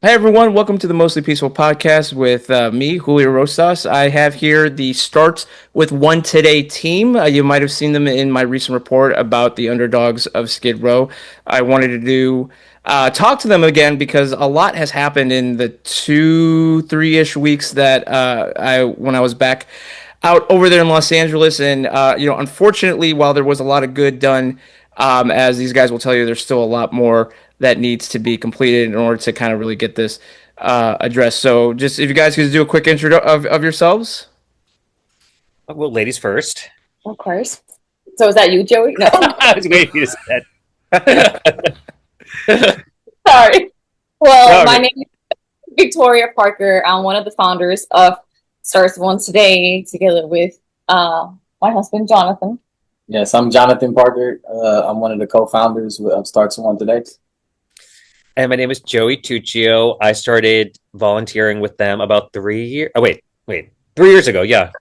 Hi, everyone. Welcome to the Mostly Peaceful podcast with me, Julio Rosas. I have here the Starts with One Today team. You might have seen them in my recent report about the underdogs of Skid Row. I wanted to talk to them again because a lot has happened in the 3-ish weeks that when I was back out over there in Los Angeles. And, unfortunately, while there was a lot of good done, as these guys will tell you, there's still a lot more that needs to be completed in order to kind of really get this addressed. So, just if you guys could do a quick intro of yourselves. Well, ladies first. Of course. So is that you, Joey? No, I was waiting for you to say that. sorry. Well, No, my okay. name is Victoria Parker. I'm one of the founders of Starts One Today, together with my husband Jonathan. Yes, I'm Jonathan Parker. I'm one of the co-founders of Starts One Today. And my name is Joey Tuccio. I started volunteering with them about 3 years. Oh, wait. 3 years ago. Yeah.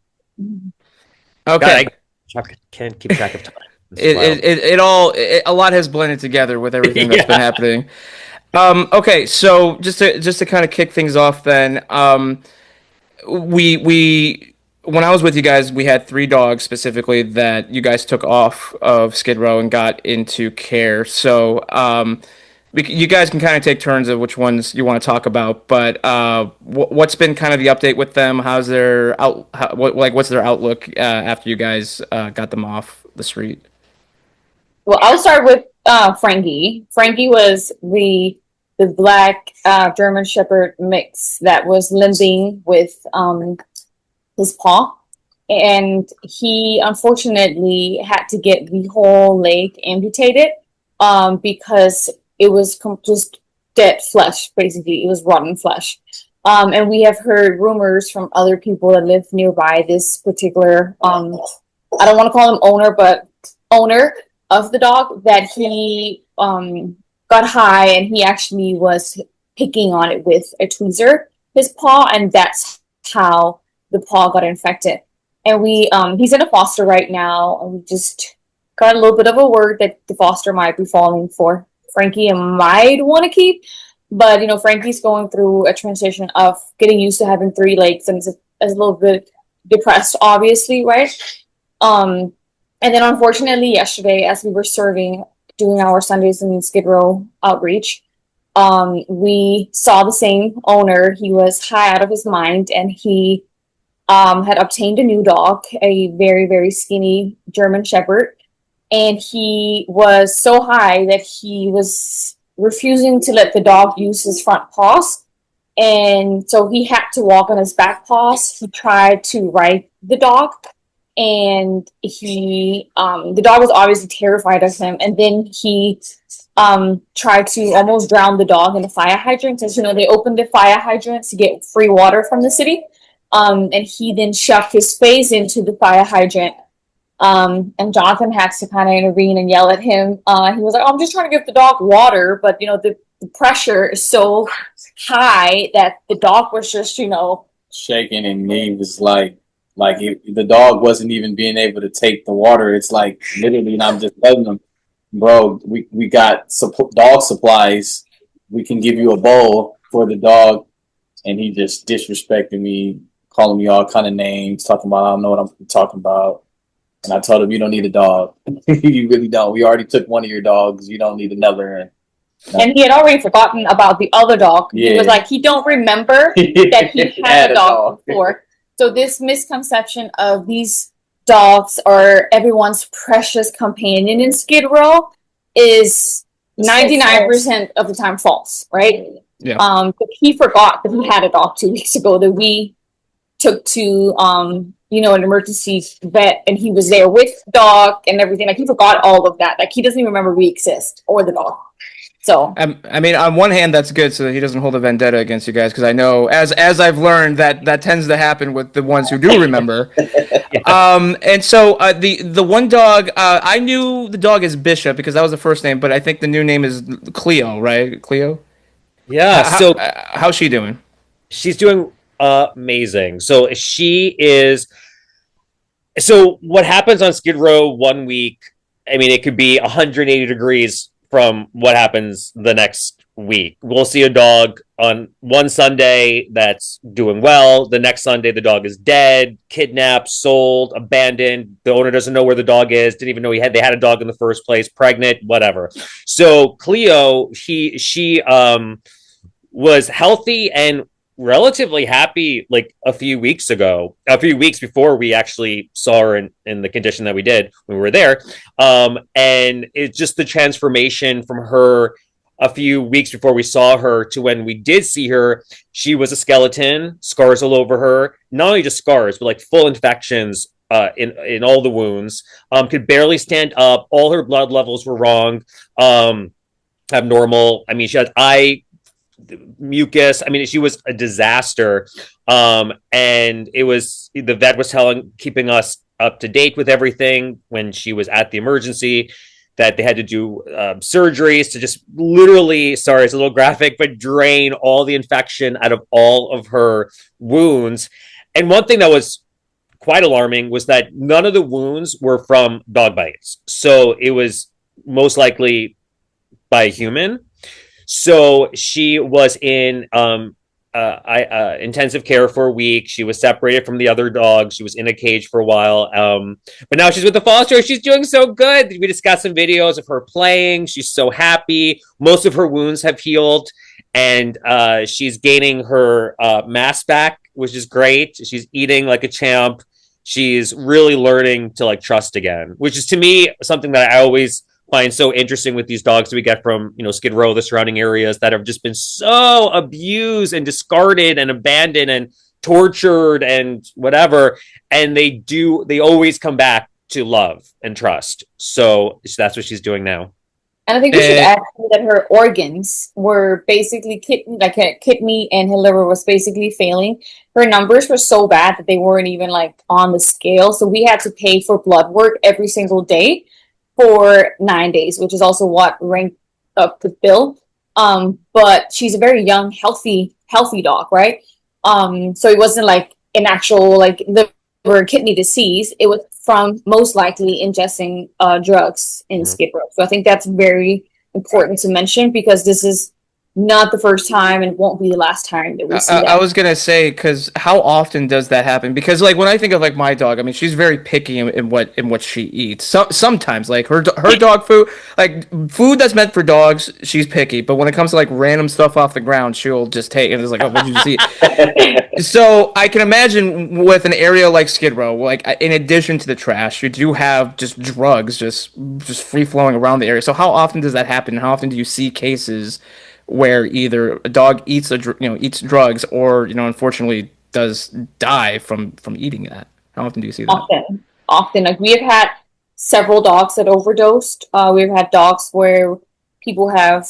Okay. God, I can't keep track of time. A lot has blended together with everything that's been Yeah. happening. Okay, so just to kind of kick things off, then we when I was with you guys, we had three dogs specifically that you guys took off of Skid Row and got into care. So you guys can kind of take turns of which ones you want to talk about. But what's been kind of the update with them? How's their what's their outlook after you guys got them off the street? Well, I'll start with Frankie. Frankie was the black German Shepherd mix that was limping with his paw, and he unfortunately had to get the whole leg amputated because it was just dead flesh. Basically, it was rotten flesh. And we have heard rumors from other people that live nearby this particular I don't want to call him owner, but owner of the dog, that he got high and he actually was picking on it with a tweezer, his paw, and that's how the paw got infected. And he's in a foster right now, and we just got a little bit of a word that the foster might be falling for Frankie and might want to keep. But Frankie's going through a transition of getting used to having three legs and is a little bit depressed, obviously, right? And then unfortunately yesterday, as we were doing our Sundays in Skid Row outreach, we saw the same owner. He was high out of his mind, and he had obtained a new dog, a very, very skinny German Shepherd. And he was so high that he was refusing to let the dog use his front paws. And so he had to walk on his back paws. He tried to ride the dog, and the dog was obviously terrified of him. And then he tried to almost drown the dog in the fire hydrant. As you know, they opened the fire hydrants to get free water from the city. And he then shoved his face into the fire hydrant. And Jonathan had to kind of intervene and yell at him. He was like, "Oh, I'm just trying to give the dog water," but the pressure is so high that the dog was just Shaking, and he was the dog wasn't even being able to take the water. It's like literally, and I'm just telling him, bro, we got dog supplies. We can give you a bowl for the dog, and he just disrespected me, calling me all kind of names, talking about I don't know what I'm talking about. And I told him, you don't need a dog. You really don't. We already took one of your dogs. You don't need another. And he had already forgotten about the other dog. Yeah. He was like, he don't remember that he had a dog before. So this misconception of these dogs are everyone's precious companion in Skid Row is 99% of the time false, right? Yeah. But he forgot that he had a dog 2 weeks ago that we took to an emergency vet, and he was there with the dog and everything. Like, he forgot all of that. Like, he doesn't even remember we exist or the dog. So I mean, on one hand, that's good, so that he doesn't hold a vendetta against you guys, because I know, as I've learned, that tends to happen with the ones who do remember. And so the one dog, I knew the dog as Bishop because that was the first name, but I think the new name is Cleo, right? Cleo. Yeah. So How's she doing? she's doing amazing. So what happens on Skid Row one week? I mean, it could be 180 degrees from what happens the next week. We'll see a dog on one Sunday that's doing well. The next Sunday, the dog is dead, kidnapped, sold, abandoned. The owner doesn't know where the dog is. Didn't even know they had a dog in the first place. Pregnant, whatever. So Cleo, she was healthy and relatively happy like a few weeks before we actually saw her in the condition that we did when we were there. And it's just the transformation from her a few weeks before we saw her to when we did see her. She was a skeleton, scars all over her, not only just scars, but like full infections in all the wounds. Could barely stand up. All her blood levels were wrong, abnormal. I mean, she had eye mucus. I mean, she was a disaster. And it was the vet was keeping us up to date with everything when she was at the emergency, that they had to do surgeries to just literally, sorry, it's a little graphic, but drain all the infection out of all of her wounds. And one thing that was quite alarming was that none of the wounds were from dog bites. So it was most likely by a human. So she was in intensive care for a week. She was separated from the other dogs. She was in a cage for a while. But now she's with the foster. She's doing so good. We just got some videos of her playing. She's so happy. Most of her wounds have healed, and she's gaining her mass back, which is great. She's eating like a champ. She's really learning to like trust again, which is to me something that I always find so interesting with these dogs that we get from, Skid Row, the surrounding areas, that have just been so abused and discarded and abandoned and tortured and whatever. And they always come back to love and trust. So that's what she's doing now. And I think we should add that her organs were basically her kidney and her liver was basically failing. Her numbers were so bad that they weren't even like on the scale. So we had to pay for blood work every single day for 9 days, which is also what ranked up the bill. But she's a very young, healthy dog, right? So it wasn't like an actual like liver kidney disease. It was from most likely ingesting drugs in Skid Row. So I think that's very important to mention, because this is not the first time and won't be the last time that we see that. I was gonna say, because how often does that happen? Because like when I think of like my dog, I mean, she's very picky in what she eats. Sometimes like her dog food, like food that's meant for dogs, she's picky. But when it comes to like random stuff off the ground, she'll just take it. And it's like, oh, what did you see? So I can imagine with an area like Skid Row, like in addition to the trash, you do have just drugs just free flowing around the area. So how often does that happen? How often do you see cases where either a dog eats eats drugs, or unfortunately does die from eating that? How often do you see that? Often. Like we have had several dogs that overdosed. We've had dogs where people have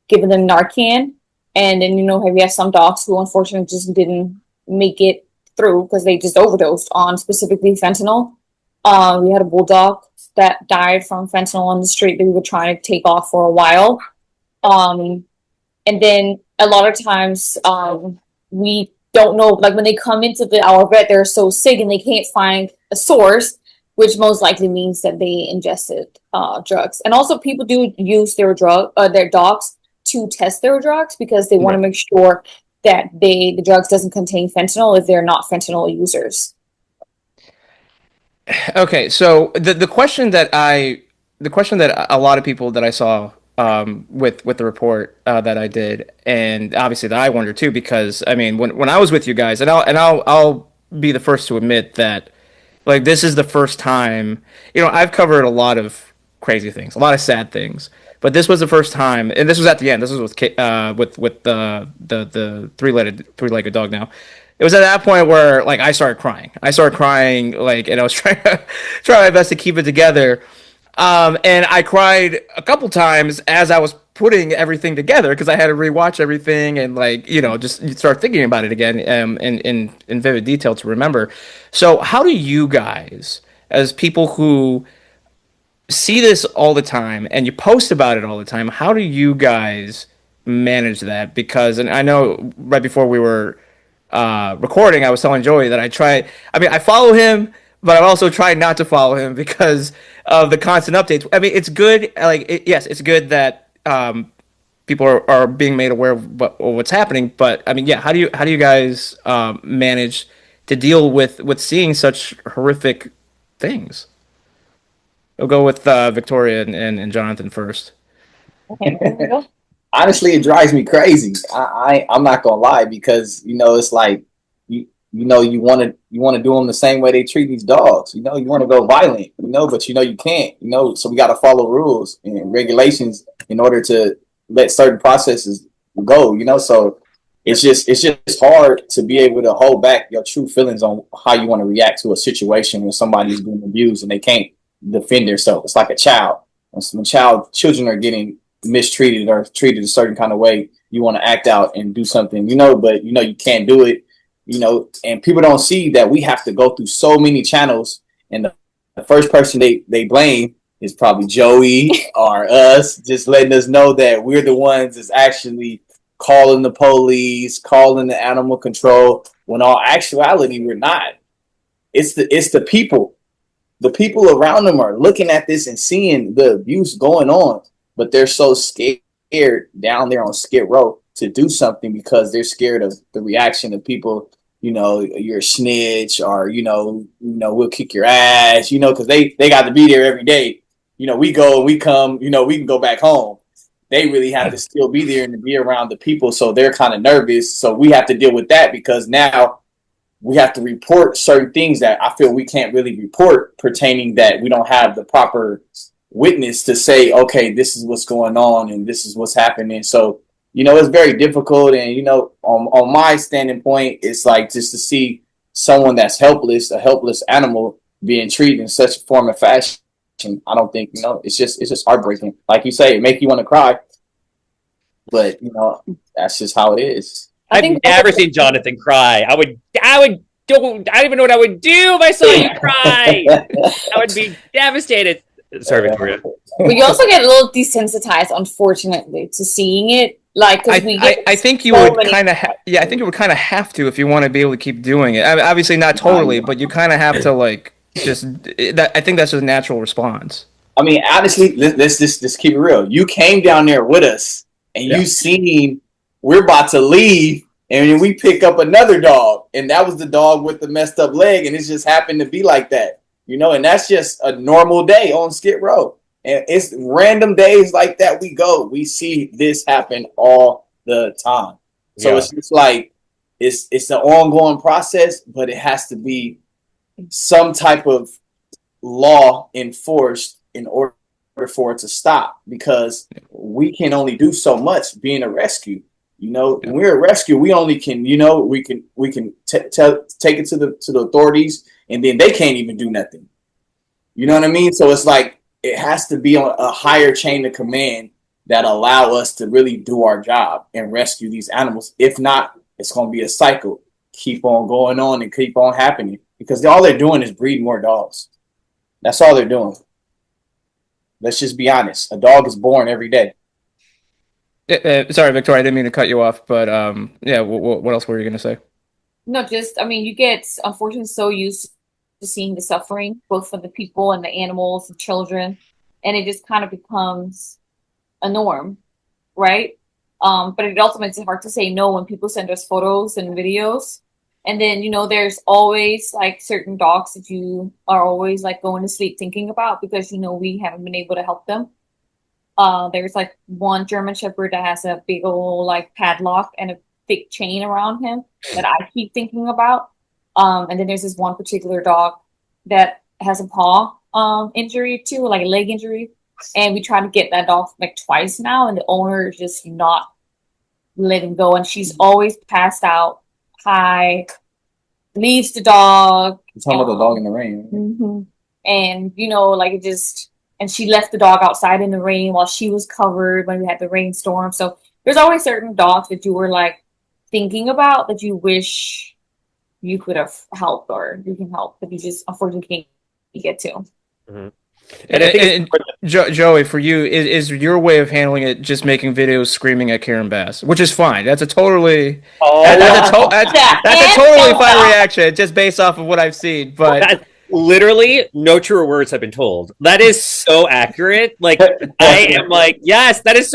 given them Narcan, and then we have some dogs who unfortunately just didn't make it through because they just overdosed on specifically fentanyl. We had a bulldog that died from fentanyl on the street that we were trying to take off for a while. And then a lot of times, we don't know, like when they come into our vet, they're so sick and they can't find a source, which most likely means that they ingested drugs. And also people do use their dogs to test their drugs, because they want to make sure that the drugs doesn't contain fentanyl if they're not fentanyl users. Okay, so the question that a lot of people that I saw with the report that I did, and obviously that I wonder too, because I mean when I was with you guys, and I'll be the first to admit that like this is the first time, I've covered a lot of crazy things, a lot of sad things, but this was the first time, and this was at the end. This was with the three-legged dog. Now it was at that point where like I started crying like, and I was trying my best to keep it together. And I cried a couple times as I was putting everything together, because I had to rewatch everything and like, just start thinking about it again in vivid detail to remember. So how do you guys, as people who see this all the time and you post about it all the time, how do you guys manage that? Because, and I know right before we were recording, I was telling Joey that I follow him, but I've also tried not to follow him because of the constant updates. I mean, it's good. Like, yes, it's good that people are being made aware of what's happening. But I mean, yeah, how do you guys manage to deal with seeing such horrific things? We'll go with Victoria and Jonathan first. Okay, there we go. Honestly, it drives me crazy. I'm not gonna lie, because it's like you want to do them the same way they treat these dogs. You want to go violent. But you can't. So we got to follow rules and regulations in order to let certain processes go. So it's just hard to be able to hold back your true feelings on how you want to react to a situation when somebody's being abused and they can't defend themselves. It's like a child. When children are getting mistreated or treated a certain kind of way, you want to act out and do something, but you can't do it, and people don't see that we have to go through so many channels, and the first person they blame is probably Joey or us, just letting us know that we're the ones that's actually calling the police, calling the animal control, when all actuality we're not. It's the people. The people around them are looking at this and seeing the abuse going on, but they're so scared down there on Skid Row to do something because they're scared of the reaction of people. You're a snitch, or we'll kick your ass. Because they got to be there every day. We go and we come. We can go back home. They really have to still be there and to be around the people, so they're kind of nervous. So we have to deal with that, because now we have to report certain things that I feel we can't really report, pertaining that we don't have the proper witness to say, okay, this is what's going on and this is what's happening. So, it's very difficult. And, on my standing point, it's like just to see someone that's helpless, a helpless animal, being treated in such a form of fashion. I don't think, it's just heartbreaking. Like you say, it make you want to cry. But, that's just how it is. I've never seen Jonathan cry. I don't even know what I would do if I saw you cry. I would be devastated. Sorry, Victoria. But you also get a little desensitized, unfortunately, to seeing it. Like, I think you would kind of I think you would kind of have to if you want to be able to keep doing it. I mean, obviously not totally, but you kind of have to I think that's a natural response. I mean, honestly, let's just keep it real. You came down there with us, and you seen we're about to leave, and then we pick up another dog, and that was the dog with the messed up leg, and it just happened to be like that. And that's just a normal day on Skid Row. And it's random days like that we see this happen all the time. So it's just like, it's an ongoing process, but it has to be some type of law enforced in order for it to stop, because we can only do so much being a rescue. When we're a rescue, we only can, we can take it to the authorities, and then they can't even do nothing. You know what I mean? So it's like, it has to be on a higher chain of command that allow us to really do our job and rescue these animals. If not, it's going to be a cycle. Keep on going on and keep on happening, because all they're doing is breeding more dogs. That's all they're doing. Let's just be honest. A dog is born every day. Sorry, Victoria, I didn't mean to cut you off, but what else were you going to say? No, you get, unfortunately, so used to seeing the suffering, both for the people and the animals and children, and it just kind of becomes a norm, right? But it also makes it hard to say no when people send us photos and videos. And then, there's always like certain dogs that you are always like going to sleep thinking about, because, we haven't been able to help them. There's like one German Shepherd that has a big old like padlock and a thick chain around him that I keep thinking about. And then there's this one particular dog that has a paw injury too, like a leg injury. And we tried to get that dog like twice now, and the owner is just not letting go. And she's always passed out, high, leaves the dog. You're talking about the dog in the rain. Mm-hmm. And, it just, and she left the dog outside in the rain while she was covered when we had the rainstorm. So there's always certain dogs that you were like thinking about that you wish you could have helped, or you can help, but you just unfortunately can't get to. Mm-hmm. And Joey, for you, is your way of handling it just making videos screaming at Karen Bass, which is fine. That's a totally that's a totally fine reaction, just based off of what I've seen. But literally no truer words have been told. That is so accurate. Like I am like, yes, that is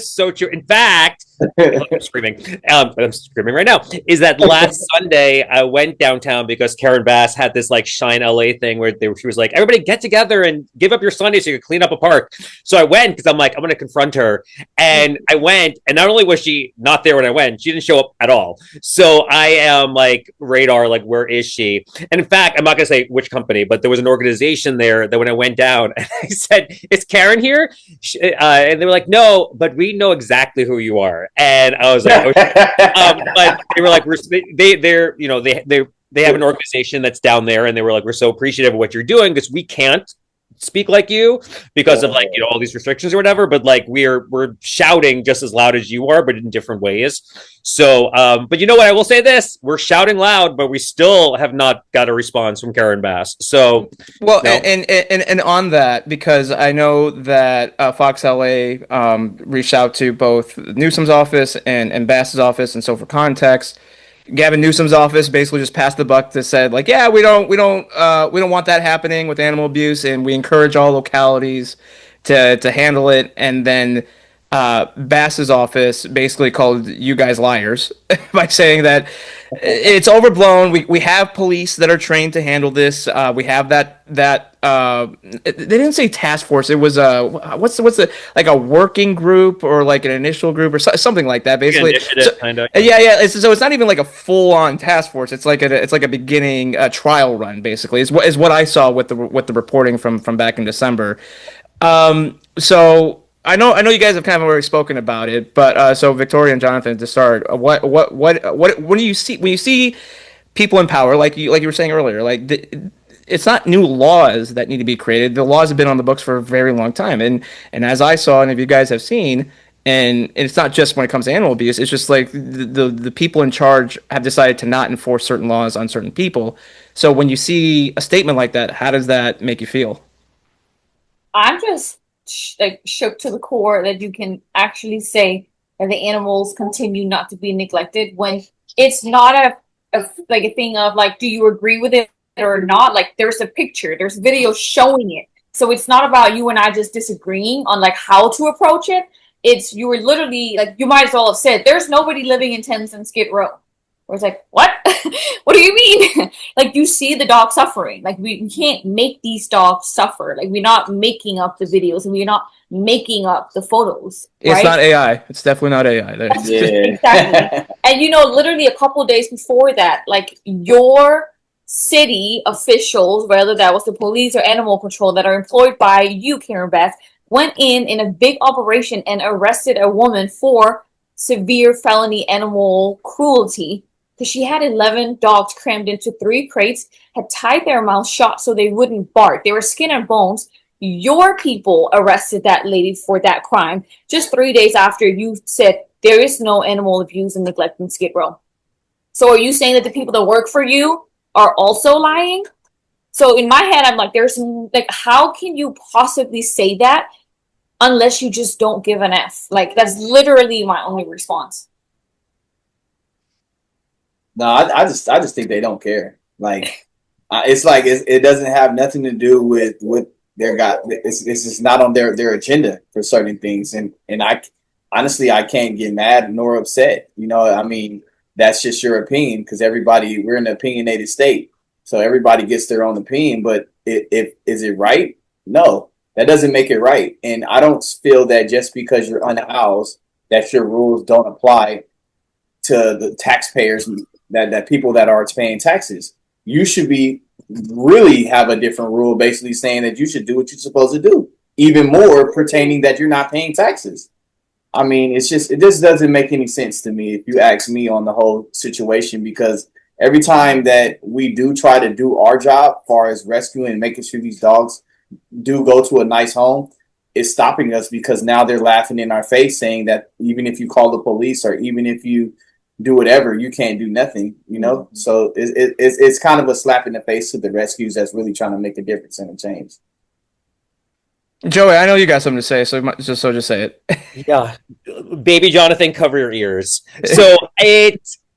so true. In fact, I'm screaming. I'm screaming right now. Is that last Sunday I went downtown because Karen Bass had this like Shine LA thing where she was like, everybody get together and give up your Sunday so you can clean up a park. So I went because I'm like, I'm going to confront her. And I went, and not only was she not there when I went, she didn't show up at all. So I am like, radar, like, where is she? And in fact, I'm not going to say which company, but there was an organization there that when I went down, I said, is Karen here? And they were like, no, but we know exactly who you are. And I was like, but they were like, they're, you know, they have an organization that's down there, and they were like, we're so appreciative of what you're doing because we can't speak like you because of like, you know, all these restrictions or whatever, but like we're shouting just as loud as you are, but in different ways. So but you know what, I will say this, we're shouting loud, but we still have not got a response from Karen Bass. So well, no. and on that, because I know that Fox LA reached out to both Newsom's office and Bass's office, and so for context, Gavin Newsom's office basically just passed the buck that said, like, yeah, we don't want that happening with animal abuse, and we encourage all localities to handle it. And then Bass's office basically called you guys liars by saying that it's overblown. We have police that are trained to handle this. We have that they didn't say task force. It was what's the like a working group or like an initial group or something like that. Basically, kind of. Yeah. So it's not even like a full on task force. It's like a beginning trial run. Basically, is what I saw with the reporting from back in December. So I know you guys have kind of already spoken about it, but so Victoria and Jonathan, to start, what when you see people in power, like you were saying earlier, like it's not new laws that need to be created. The laws have been on the books for a very long time, and as I saw, and if you guys have seen, and it's not just when it comes to animal abuse, it's just like the people in charge have decided to not enforce certain laws on certain people. So when you see a statement like that, how does that make you feel? I'm just like shook to the core that you can actually say that the animals continue not to be neglected when it's not like a thing of like, do you agree with it or not? Like there's a picture, there's video showing it. So it's not about you and I just disagreeing on like how to approach it. It's you were literally like, you might as well have said, there's nobody living in Thames and Skid Row. Where it's like, what? What do you mean? Like you see the dog suffering. Like we can't make these dogs suffer. Like we're not making up the videos and we're not making up the photos. It's not AI. It's definitely not AI. Yeah. Exactly. And you know, literally a couple of days before that, like your city officials, whether that was the police or animal control that are employed by you, Karen Bass, went in a big operation and arrested a woman for severe felony animal cruelty because she had 11 dogs crammed into 3 crates, had tied their mouths shut so they wouldn't bark. They were skin and bones. Your people arrested that lady for that crime just 3 days after you said there is no animal abuse and neglect in Skid Row. So are you saying that the people that work for you are also lying? So in my head, I'm like, there's like, how can you possibly say that unless you just don't give an F? Like, that's literally my only response. No, I just think they don't care. Like, it's like it doesn't have nothing to do with their God. It's just not on their agenda for certain things. And I honestly I can't get mad nor upset. You know, I mean, that's just your opinion because we're in an opinionated state, so everybody gets their own opinion. But is it right? No, that doesn't make it right. And I don't feel that just because you're unhoused that your rules don't apply to the taxpayers. That people that are paying taxes, you should be really have a different rule, basically saying that you should do what you're supposed to do, even more pertaining that you're not paying taxes. I mean, it just doesn't make any sense to me if you ask me on the whole situation, because every time that we do try to do our job as far as rescuing and making sure these dogs do go to a nice home, it's stopping us because now they're laughing in our face saying that even if you call the police or even if you do whatever, you can't do nothing, you know? Mm-hmm. So it's kind of a slap in the face to the rescues that's really trying to make a difference and a change. Joey, I know you got something to say, so just say it. Yeah. Baby Jonathan, cover your ears. So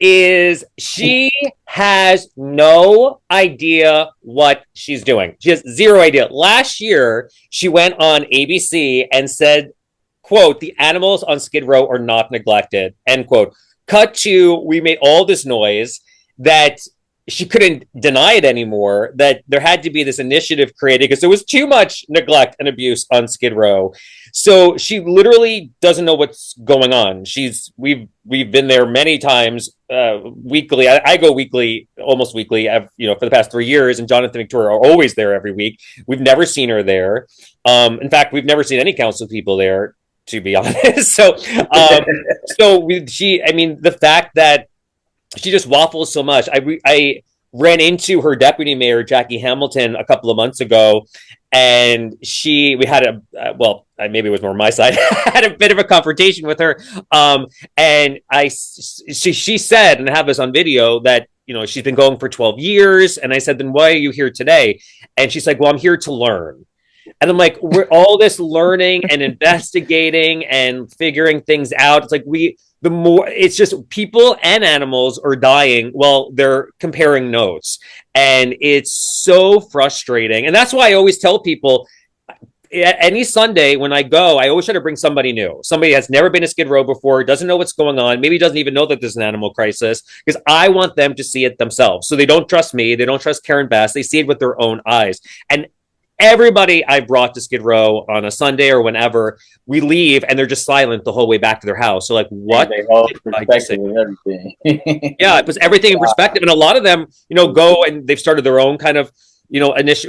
is she has no idea what she's doing. She has zero idea. Last year, she went on ABC and said, quote, the animals on Skid Row are not neglected, end quote. Cut to, we made all this noise that she couldn't deny it anymore, that there had to be this initiative created because there was too much neglect and abuse on Skid Row. So she literally doesn't know what's going on. We've been there many times, weekly. I go weekly, almost weekly, for the past 3 years, and Jonathan and Victoria are always there every week. We've never seen her there. In fact, we've never seen any council people there, to be honest. The fact that she just waffles so much. I ran into her deputy mayor, Jackie Hamilton, a couple of months ago, and we had maybe it was more my side, had a bit of a confrontation with her. And she said, and I have this on video, that she's been going for 12 years. And I said, then why are you here today? And she's like, well, I'm here to learn. And I'm like, we're all this learning and investigating and figuring things out. It's like it's just people and animals are dying while they're comparing notes. And it's so frustrating. And that's why I always tell people, any Sunday when I go, I always try to bring somebody new. Somebody has never been to Skid Row before, doesn't know what's going on, maybe doesn't even know that there's an animal crisis, because I want them to see it themselves. So they don't trust me. They don't trust Karen Bass. They see it with their own eyes. And everybody I brought to Skid Row on a Sunday or whenever, we leave and they're just silent the whole way back to their house. So like, what? They hold perspective with everything. Yeah, it puts everything in perspective. And a lot of them, go and they've started their own kind of,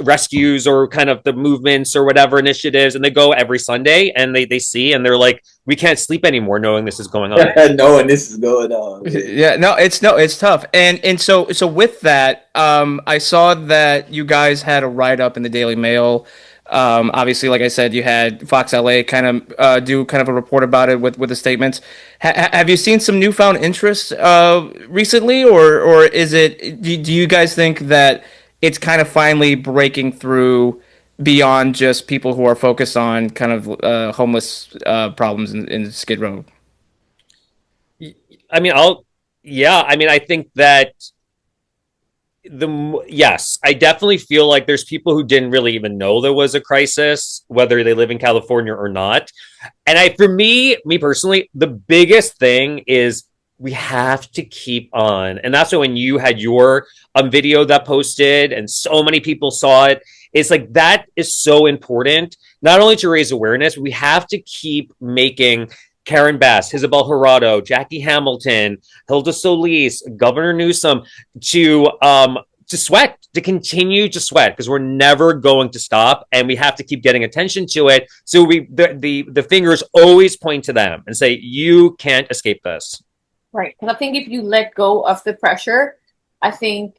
rescues or kind of the movements or whatever initiatives. And they go every Sunday and they see, and they're like, we can't sleep anymore knowing this is going on. Knowing this is going on. Yeah, it's tough. And so with that, I saw that you guys had a write up in the Daily Mail. Obviously, like I said, you had Fox LA kind of do kind of a report about it with the statements. Have you seen some newfound interest recently, or is it? Do you guys think that it's kind of finally breaking through beyond just people who are focused on kind of homeless problems in Skid Row? I think that yes, I definitely feel like there's people who didn't really even know there was a crisis, whether they live in California or not. And for me personally, the biggest thing is we have to keep on. And that's why when you had your video that posted and so many people saw it, it's like, that is so important, not only to raise awareness, we have to keep making Karen Bass, Isabel Jurado, Jackie Hamilton, Hilda Solis, Governor Newsom to sweat, to continue to sweat, because we're never going to stop, and we have to keep getting attention to it. So the fingers always point to them and say, you can't escape this. Right. Because I think if you let go of the pressure, I think,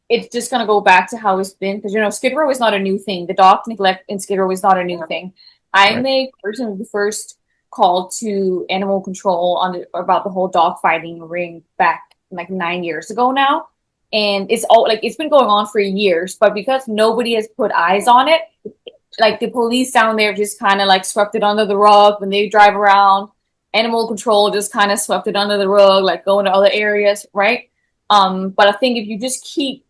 it's just going to go back to how it's been. Because, Skid Row is not a new thing. The dog neglect in Skid Row is not a new thing. I made personally the first call to animal control about the whole dog fighting ring back like 9 years ago now. And it's been going on for years, but because nobody has put eyes on it, like the police down there just kind of like swept it under the rug when they drive around. Animal control just kind of swept it under the rug, like going to other areas, right? But I think if you just keep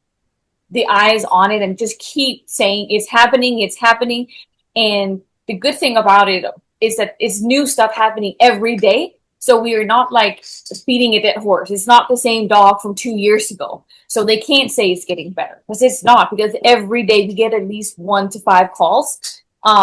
the eyes on it and just keep saying it's happening. And the good thing about it is that it's new stuff happening every day. So we are not like feeding a dead horse. It's not the same dog from 2 years ago. So they can't say it's getting better, because it's not, because every day we get at least 1 to 5 calls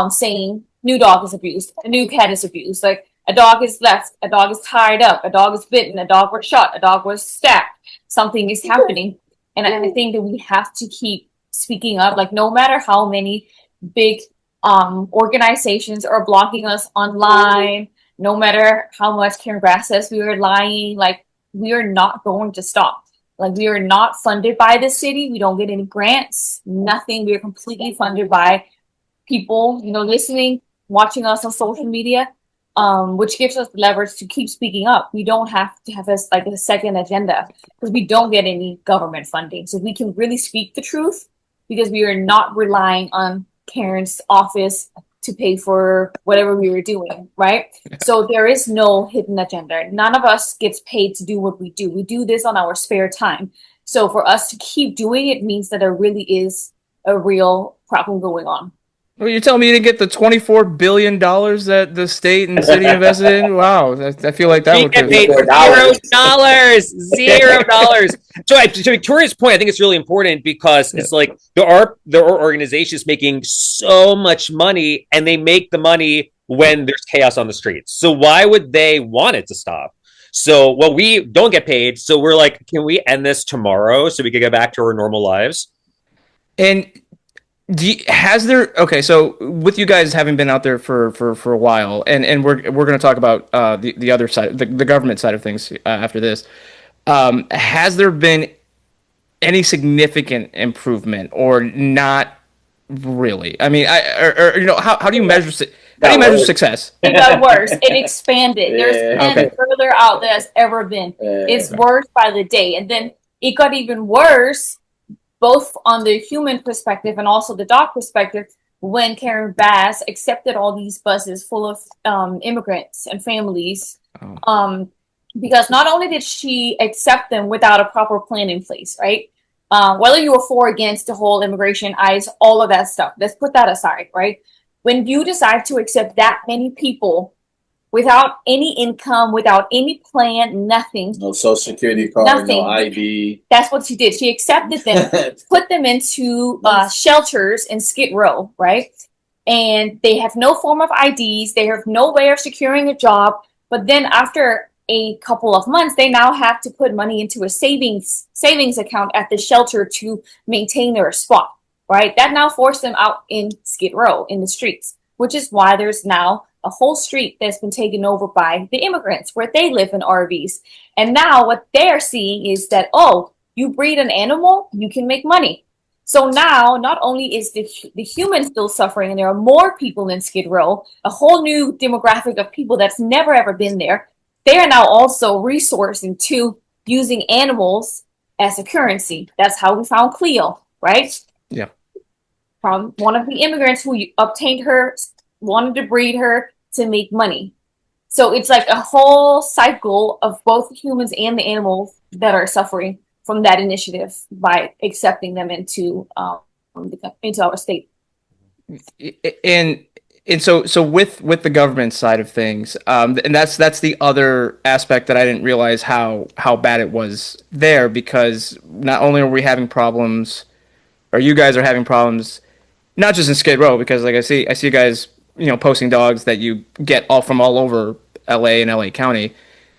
saying new dog is abused, a new cat is abused, like a dog is left, a dog is tied up, a dog is bitten, a dog was shot, a dog was stabbed. Something is happening. And I think that we have to keep speaking up, like no matter how many big organizations are blocking us online, no matter how much Karen Bass says we are lying, like we are not going to stop. Like we are not funded by the city. We don't get any grants, nothing. We are completely funded by people, listening, watching us on social media, which gives us the leverage to keep speaking up. We don't have to have a second agenda, because we don't get any government funding. So we can really speak the truth, because we are not relying on Karen's office to pay for whatever we were doing, right? So there is no hidden agenda. None of us gets paid to do what we do. We do this on our spare time. So for us to keep doing it means that there really is a real problem going on. Well, you're telling me you didn't get the $24 billion that the state and city invested in? Wow, I feel like that We would get have. paid $0, $0. So to Victoria's point, I think it's really important because it's like there are organizations making so much money, and they make the money when there's chaos on the streets. So why would they want it to stop? So well, we don't get paid, so we're like, can we end this tomorrow so we can get back to our normal lives? And has there okay? So with you guys having been out there for a while, and we're going to talk about the other side, the government side of things after this. Has there been any significant improvement or not really? I mean, how do you measure how do you measure success? It got worse. It expanded. There's been further out than it's ever been. It's worse by the day, and then it got even worse, both on the human perspective and also the dog perspective, when Karen Bass accepted all these buses full of immigrants and families. Because not only did she accept them without a proper plan in place, right? Whether you were for or against the whole immigration, ICE, all of that stuff, let's put that aside, right? When you decide to accept that many people without any income, without any plan, nothing. No social security card, nothing. No ID. That's what she did. She accepted them, put them into shelters in Skid Row, right? And they have no form of IDs. They have no way of securing a job. But then after a couple of months, they now have to put money into a savings account at the shelter to maintain their spot, right? That now forced them out in Skid Row, in the streets, which is why there's now a whole street that's been taken over by the immigrants where they live in RVs. And now what they're seeing is that, oh, you breed an animal, you can make money. So now not only is the human still suffering, and there are more people in Skid Row, a whole new demographic of people that's never ever been there. They are now also resourcing to using animals as a currency. That's how we found Cleo, right? Yeah. From one of the immigrants who obtained her, wanted to breed her to make money. So it's like a whole cycle of both humans and the animals that are suffering from that initiative by accepting them into our state. And so with the government side of things, and that's the other aspect that I didn't realize how bad it was there, because not only are we having problems, or you guys are having problems, not just in Skid Row, because like I see you guys, posting dogs that you get from all over LA and LA County,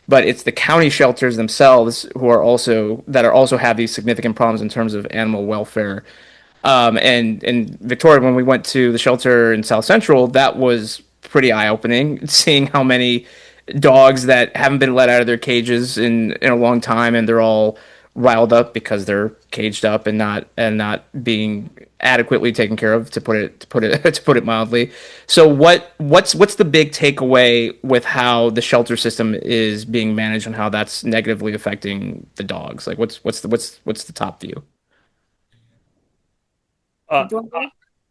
but it's the county shelters themselves who are also have these significant problems in terms of animal welfare. And in Victoria, when we went to the shelter in South Central, that was pretty eye-opening, seeing how many dogs that haven't been let out of their cages in a long time, and they're all riled up because they're caged up and not being adequately taken care of, to put it mildly. So what's the big takeaway with how the shelter system is being managed and how that's negatively affecting the dogs? Like what's the top view?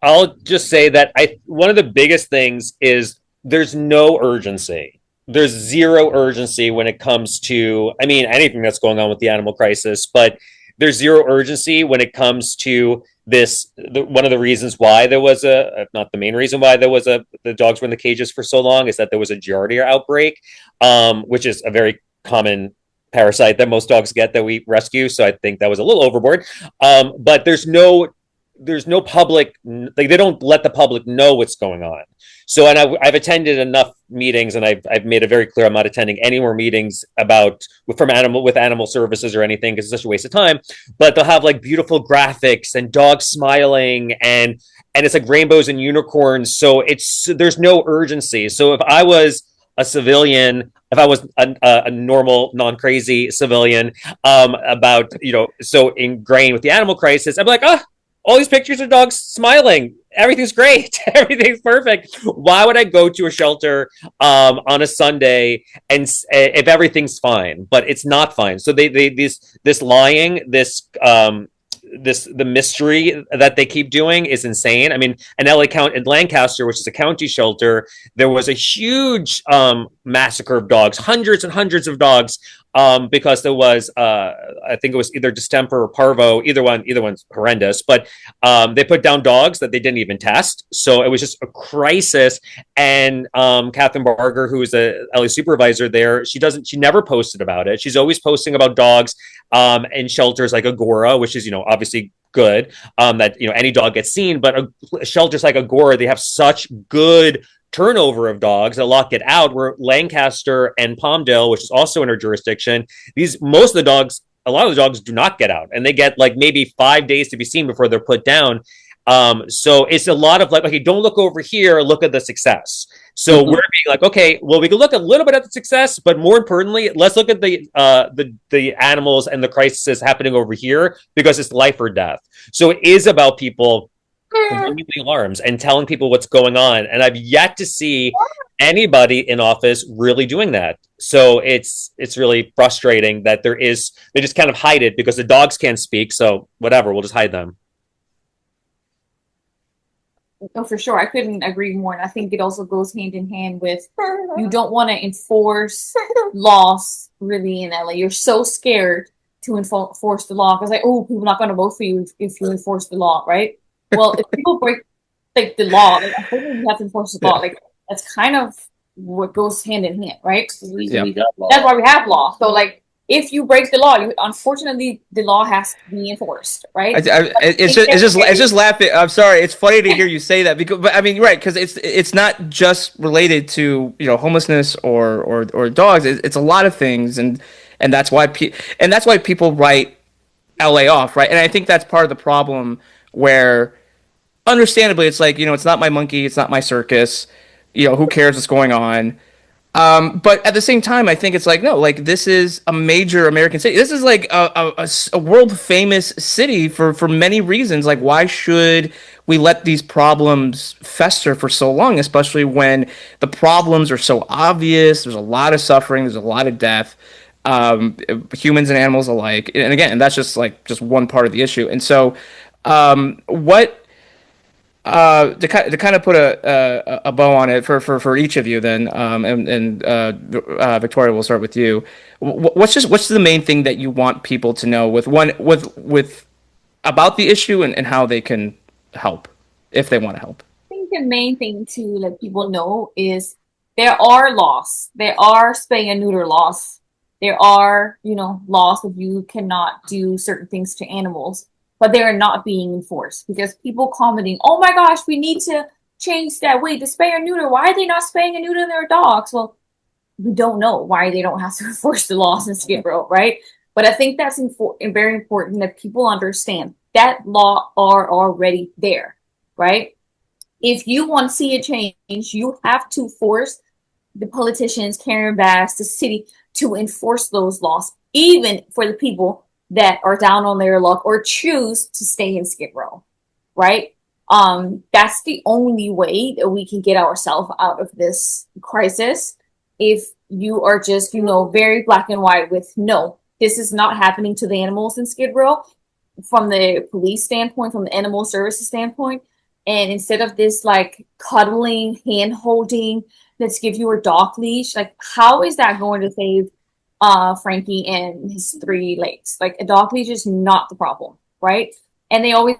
I'll just say that one of the biggest things is there's no urgency. There's zero urgency when it comes to, anything that's going on with the animal crisis, but there's zero urgency when it comes to this. One of the reasons why there was not the main reason why there was the dogs were in the cages for so long, is that there was a Giardia outbreak, which is a very common parasite that most dogs get that we rescue. So I think that was a little overboard. But there's no public, like they don't let the public know what's going on. So, and I've attended enough meetings, and I've made it very clear I'm not attending any more meetings with animal services or anything, because it's such a waste of time. But they'll have like beautiful graphics and dogs smiling, and it's like rainbows and unicorns. So there's no urgency. So if I was a civilian, if I was a normal, non-crazy civilian, so ingrained with the animal crisis, I'd be like, all these pictures of dogs smiling. Everything's great. Everything's perfect. Why would I go to a shelter on a Sunday and if everything's fine, but it's not fine? So this lying, this the mystery that they keep doing is insane. I mean, in Lancaster, which is a county shelter, there was a huge massacre of dogs, hundreds and hundreds of dogs, because there was I think it was either distemper or parvo, either one's horrendous, but they put down dogs that they didn't even test, so it was just a crisis. And Catherine Barger, who is the LA supervisor there, she never posted about it. She's always posting about dogs in shelters like Agora, which is, obviously good, that, any dog gets seen, but shelters like Agora, they have such good turnover of dogs. A lot get out, where Lancaster and Palmdale, which is also in her jurisdiction, a lot of the dogs do not get out, and they get like maybe 5 days to be seen before they're put down. So it's a lot of like, okay, don't look over here, look at the success. So we're being like, okay, well, we can look a little bit at the success, but more importantly, let's look at the animals and the crises happening over here, because it's life or death. So it is about people ringing the alarms and telling people what's going on. And I've yet to see anybody in office really doing that. So it's really frustrating that they just kind of hide it because the dogs can't speak. So whatever, we'll just hide them. No, for sure. I couldn't agree more. And I think it also goes hand in hand with, you don't want to enforce laws really in LA. You're so scared to enforce the law because, like, oh, people are not going to vote for you if you enforce the law, right? Well, if people break like the law, like, I think you have to enforce the law. Like, that's kind of what goes hand in hand, right? That's why we have law. So, like, if you break the law, unfortunately the law has to be enforced, right? It's just laughing. I'm sorry. It's funny to hear you say that but I mean, right? Because it's not just related to homelessness or dogs. It's a lot of things, and that's why people write LA off, right? And I think that's part of the problem, where understandably it's like, it's not my monkey, it's not my circus. Who cares what's going on? But at the same time, I think it's like, no, like, this is a major American city. This is like a world famous city for many reasons. Like, why should we let these problems fester for so long, especially when the problems are so obvious? There's a lot of suffering. There's a lot of death, humans and animals alike. And again, that's just one part of the issue. And so, to kind of put a bow on it for each of you, then, and Victoria, we'll start with you. What's the main thing that you want people to know with about the issue, and how they can help if they want to help? I think the main thing to let people know is there are laws. There are spay and neuter laws. There are, laws that you cannot do certain things to animals, but they are not being enforced because people commenting, oh my gosh, we need to change that. Wait, the spay or neuter, why are they not spaying and neutering their dogs? Well, we don't know why they don't have to enforce the laws in Skid Row, right? But I think that's very important that people understand that law are already there, right? If you want to see a change, you have to force the politicians, Karen Bass, the city, to enforce those laws, even for the people that are down on their luck or choose to stay in Skid Row, right? That's the only way that we can get ourselves out of this crisis. If you are just, very black and white with, no, this is not happening to the animals in Skid Row from the police standpoint, from the animal services standpoint. And instead of this, like, cuddling, hand holding, let's give you a dog leash, like, how is that going to save Frankie and his 3 legs? Like, a dog leash is not the problem, right? And they always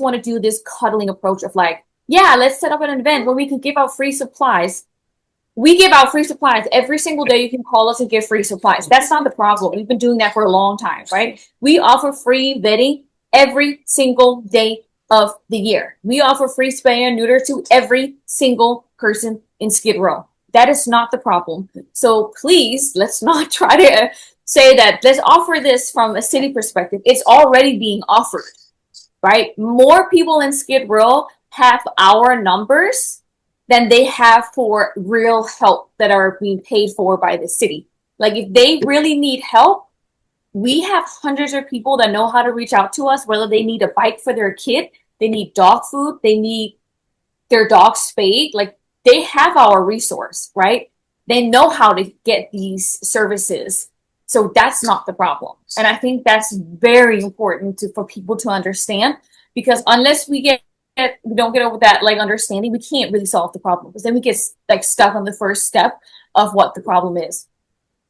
want to do this cuddling approach of like, yeah, let's set up an event where we could give out free supplies. We give out free supplies every single day. You can call us and get free supplies. That's not the problem. We've been doing that for a long time, right? We offer free vetting every single day of the year. We offer free spay and neuter to every single person in Skid Row. That is not the problem. So please, let's not try to say that let's offer this from a city perspective. It's already being offered, right? More people in Skid Row have our numbers than they have for real help that are being paid for by the city. Like, if they really need help, we have hundreds of people that know how to reach out to us, whether they need a bike for their kid, they need dog food, they need their dog spayed. Like, they have our resource, right? They know how to get these services So that's not the problem. And I think that's very important for people to understand, because unless we don't get over that like understanding, we can't really solve the problem, because then we get like stuck on the first step of what the problem is.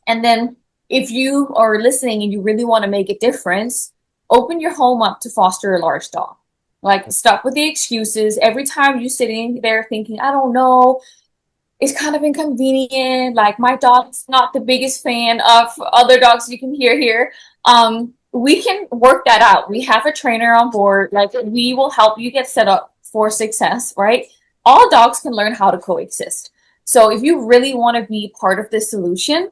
And then if you are listening and you really want to make a difference, open your home up to foster a large dog. Like, stop with the excuses. Every time you're sitting there thinking, I don't know, it's kind of inconvenient. Like, my dog's not the biggest fan of other dogs you can hear here. We can work that out. We have a trainer on board. Like, we will help you get set up for success, right? All dogs can learn how to coexist. So if you really want to be part of this solution,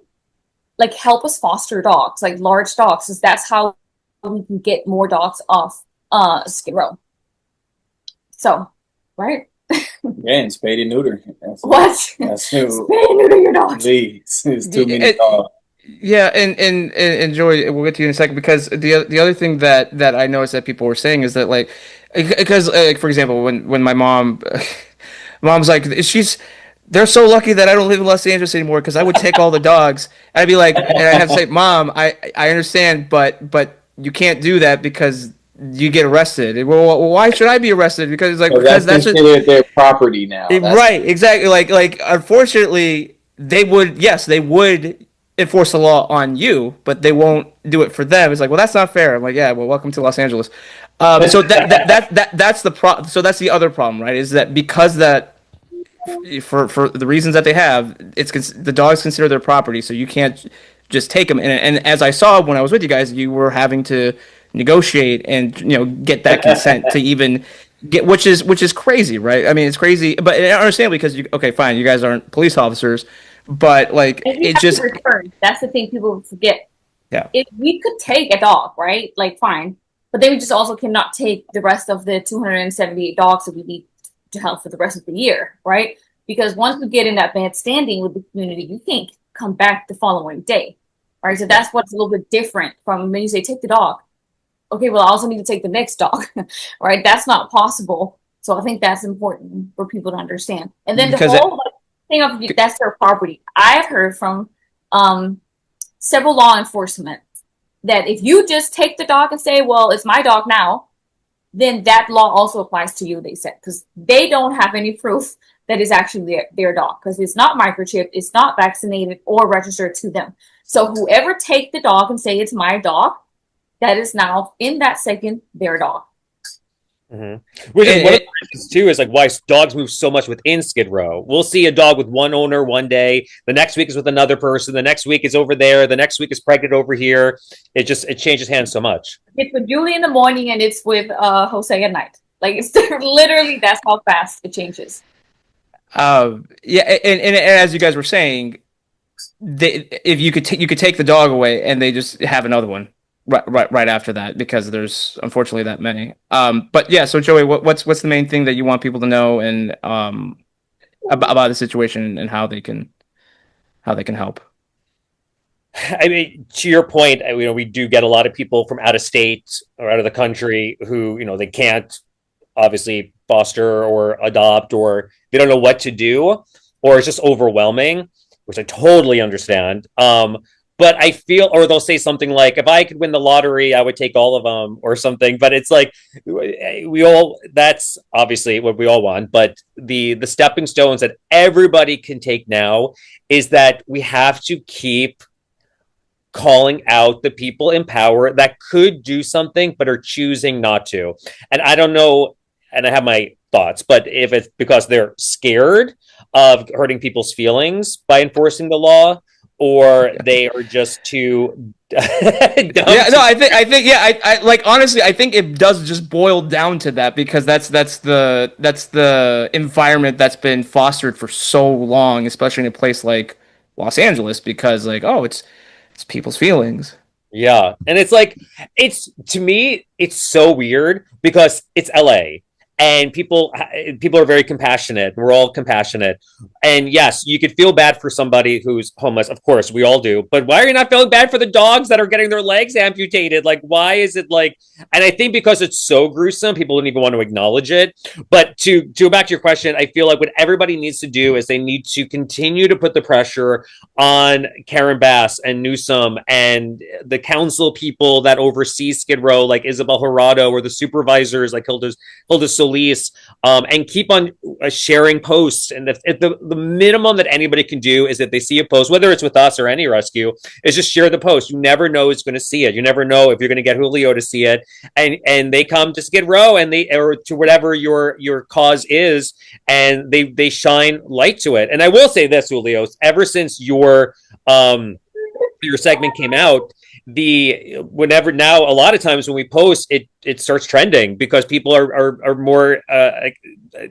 like, help us foster dogs, like large dogs, because that's how we can get more dogs off Skid Row. So, right? Yeah, and spay and neuter. What? That's who. Spay and neuter your dogs. Please, it's too many dogs. Yeah, and Joey, we'll get to you in a second, because the other thing that I noticed that people were saying is that, like, because like, for example, when my mom's like, they're so lucky that I don't live in Los Angeles anymore, because I would take all the dogs. And I'd be like, and I have to say, Mom, I understand, but you can't do that because you get arrested. Well, why should I be arrested? Because it's like, So because that's considered their property now. Right, exactly. Like unfortunately, they would enforce the law on you, but they won't do it for them. It's like, well, that's not fair. I'm like, yeah, well, welcome to Los Angeles. So that's the So that's the other problem, right? Is that because that for the reasons that they have, the dogs consider their property, so you can't just take them. And as I saw when I was with you guys, you were having to negotiate and get that consent to even get, which is crazy, right? I mean, it's crazy, but I understand, because okay, fine, you guys aren't police officers, but like it just return. That's the thing people forget. Yeah, if we could take a dog, right? Like, fine, but then we just also cannot take the rest of the 278 dogs that we need to help for the rest of the year, right? Because once we get in that bad standing with the community, you can't come back the following day, right? So that's what's a little bit different from when you say take the dog. Okay, well, I also need to take the next dog, right? That's not possible. So I think that's important for people to understand. And then the whole thing of that's their property. I've heard from several law enforcement that if you just take the dog and say, well, it's my dog now, then that law also applies to you, they said, because they don't have any proof that is actually their dog, because it's not microchipped, it's not vaccinated or registered to them. So whoever take the dog and say it's my dog, that is now in that second their dog. Mm-hmm. Which is one of the reasons too, is like why dogs move so much within Skid Row. We'll see a dog with one owner one day, the next week is with another person, the next week is over there, the next week is pregnant over here. It changes hands so much. It's with Julie in the morning and it's with Jose at night. Like, it's literally, that's how fast it changes. Yeah, and as you guys were saying, if you could take the dog away and they just have another one right after that, because there's unfortunately that many. But yeah, so Joey, what's the main thing that you want people to know, and about the situation and how they can help? I mean, to your point, we do get a lot of people from out of state or out of the country who, they can't obviously foster or adopt, or they don't know what to do, or it's just overwhelming, which I totally understand. But I feel, or they'll say something like, if I could win the lottery, I would take all of them or something. But it's like, that's obviously what we all want. But the stepping stones that everybody can take now is that we have to keep calling out the people in power that could do something, but are choosing not to. And I don't know, and I have my thoughts, but if it's because they're scared of hurting people's feelings by enforcing the law, or they are just too yeah, no, I think I like, honestly, I think it does just boil down to that, because that's the environment that's been fostered for so long, especially in a place like Los Angeles, because like, oh, it's people's feelings. Yeah, and it's like, to me, it's so weird because it's LA. and people are very compassionate. We're all compassionate, and yes, you could feel bad for somebody who's homeless. Of course, we all do. But why are you not feeling bad for the dogs that are getting their legs amputated? Like, why is it like? And I think because it's so gruesome, people don't even want to acknowledge it. But to go back to your question, I feel like what everybody needs to do is they need to continue to put the pressure on Karen Bass and Newsom and the council people that oversee Skid Row, like Isabel Horado, or the supervisors like Hilda Solis, and keep on sharing posts. And if the minimum that anybody can do is that they see a post, whether it's with us or any rescue, is just share the post. You never know who's going to see it. You never know if you're going to get Julio to see it, and they come to Skid Row and they, or to whatever your cause is, and they shine light to it. And I will say this, Julio, ever since your segment came out, whenever now, a lot of times when we post it starts trending because people are more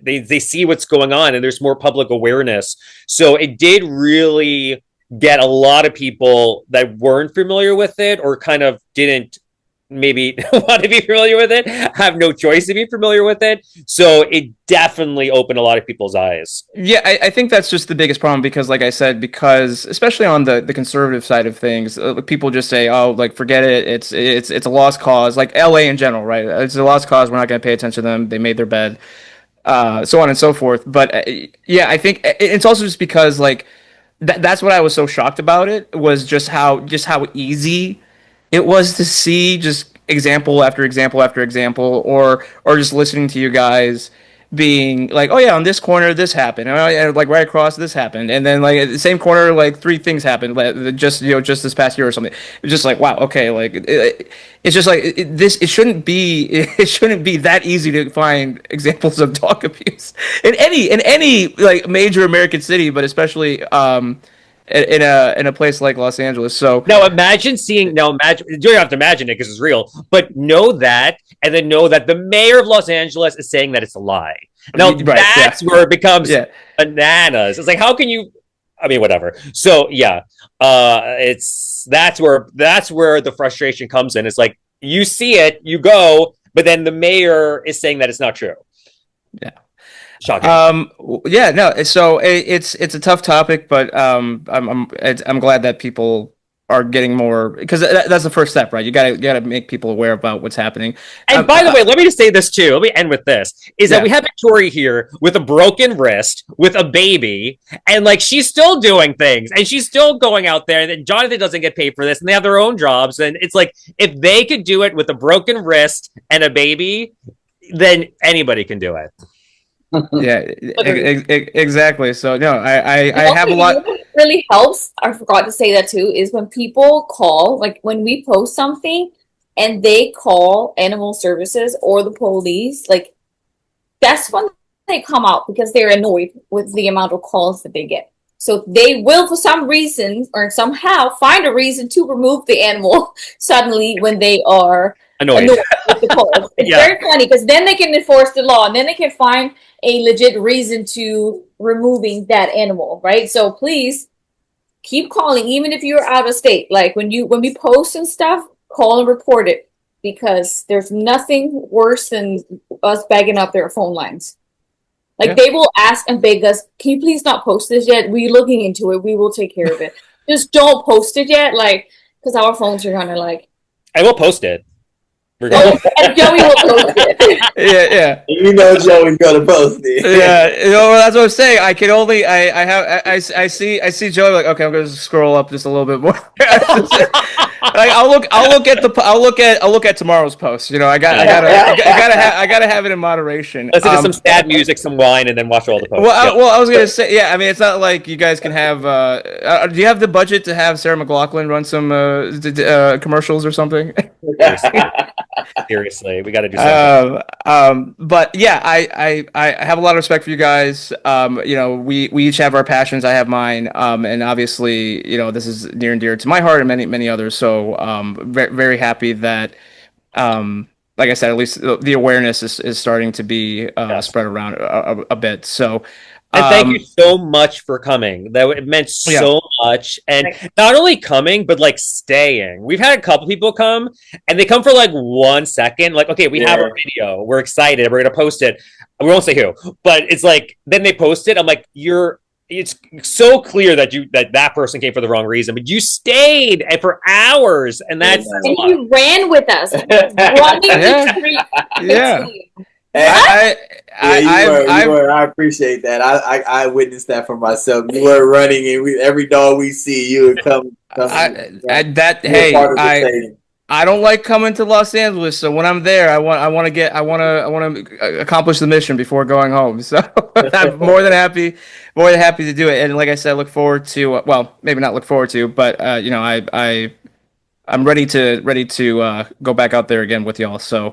they see what's going on and there's more public awareness. So it did really get a lot of people that weren't familiar with it or kind of didn't maybe want to be familiar with it, have no choice to be familiar with it. So it definitely opened a lot of people's eyes. Yeah, I think that's just the biggest problem because, like I said, because especially on the conservative side of things, people just say, "Oh, like forget it. It's a lost cause." Like LA in general, right? It's a lost cause. We're not going to pay attention to them. They made their bed, so on and so forth. But yeah, I think it's also just because like that's what I was so shocked about it was just how easy it was to see just example after example after example, or just listening to you guys being like, oh yeah, on this corner this happened, and like right across this happened, and then like at the same corner like three things happened just just this past year or something. It's just like wow, okay, like it's just like it shouldn't be it shouldn't be that easy to find examples of dog abuse in any like major American city, but especially in a place like Los Angeles. So now imagine you don't have to imagine it because it's real, but know that, and then know that the mayor of Los Angeles is saying that it's a lie. Now that's where it becomes bananas. It's like, how can you, I mean, whatever. So yeah, that's where the frustration comes in. It's like, you see it, you go, but then the mayor is saying that it's not true. Yeah. Shocking. Yeah, no. So it's a tough topic, but I'm glad that people are getting more, because that's the first step, right? You gotta make people aware about what's happening. And by the way, let me just say this too. Let me end with this: is that we have Victoria here with a broken wrist, with a baby, and like she's still doing things, and she's still going out there. And Jonathan doesn't get paid for this, and they have their own jobs. And it's like, if they could do it with a broken wrist and a baby, then anybody can do it. Yeah, exactly. So no, I have a lot. What really helps, I forgot to say that too, is when people call, like when we post something and they call animal services or the police, like that's when they come out because they're annoyed with the amount of calls that they get. So they will, for some reason or somehow, find a reason to remove the animal suddenly when they are annoyed with the calls. It's very funny because then they can enforce the law and then they can find a legit reason to removing that animal, right? So please keep calling, even if you're out of state. Like when we post and stuff, call and report it, because there's nothing worse than us bagging up their phone lines. Like they will ask and beg us, can you please not post this yet? We're looking into it. We will take care of it. Just don't post it yet, like, because our phones are gonna like. I will post it. And Joey will post it. Yeah. You know Joey's gonna post it. Yeah, you know, that's what I'm saying. I can only I see Joey like, okay, I'm gonna scroll up just a little bit more. Like I'll look at tomorrow's post. You know, I gotta have it in moderation. Listen to some sad music, some wine, and then watch all the posts. Well, I was gonna say, yeah. I mean, it's not like you guys can have. Do you have the budget to have Sarah McLachlan run some commercials or something? Seriously, we got to do something. But yeah, I have a lot of respect for you guys. You know, we each have our passions. I have mine. And obviously, you know, this is near and dear to my heart and many others. So, very, very happy that, like I said, at least the awareness is starting to be spread around a bit. So, And thank you so much for coming. That it meant so much. And not only coming, but like staying. We've had a couple people come and they come for like 1 second. Like, okay, we have a video. We're excited. We're going to post it. We won't say who, but it's like, then they post it. I'm like, it's so clear that that person came for the wrong reason, but you stayed for hours, and that's and you ran with us, running the street. Yeah. I appreciate that. I witnessed that for myself. You were running, and every dog we see, you would come. I don't like coming to Los Angeles, so when I'm there, I want to accomplish the mission before going home. So I'm more than happy to do it. And like I said, I look forward to well, maybe not look forward to, but I'm ready to go back out there again with y'all. So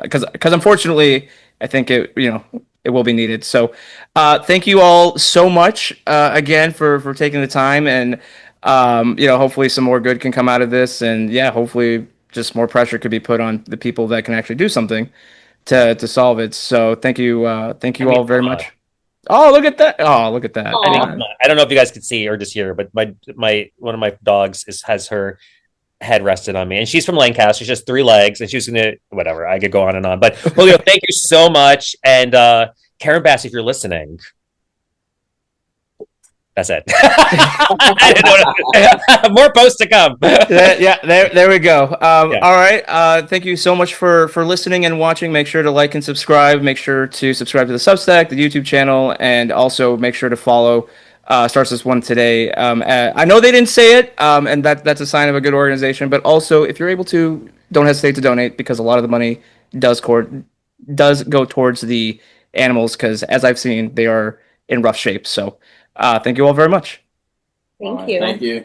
because unfortunately, I think it will be needed. So thank you all so much again for taking the time, and hopefully some more good can come out of this, and hopefully just more pressure could be put on the people that can actually do something to solve it. So thank you all very much. Oh, look at that! Oh, look at that! I don't know if you guys could see or just hear, but my one of my dogs has her head rested on me, and she's from Lancaster. She has 3 legs, and she's gonna whatever. I could go on and on, but Julio, thank you so much, and Karen Bass, if you're listening. That's it. More posts to come. There we go. All right. Thank you so much for listening and watching. Make sure to like and subscribe. Make sure to subscribe to the Substack, the YouTube channel, and also make sure to follow Starts This One Today. I know they didn't say it, and that's a sign of a good organization. But also, if you're able to, don't hesitate to donate, because a lot of the money does go towards the animals, because as I've seen, they are in rough shape. So thank you all very much. Thank you. Thank you.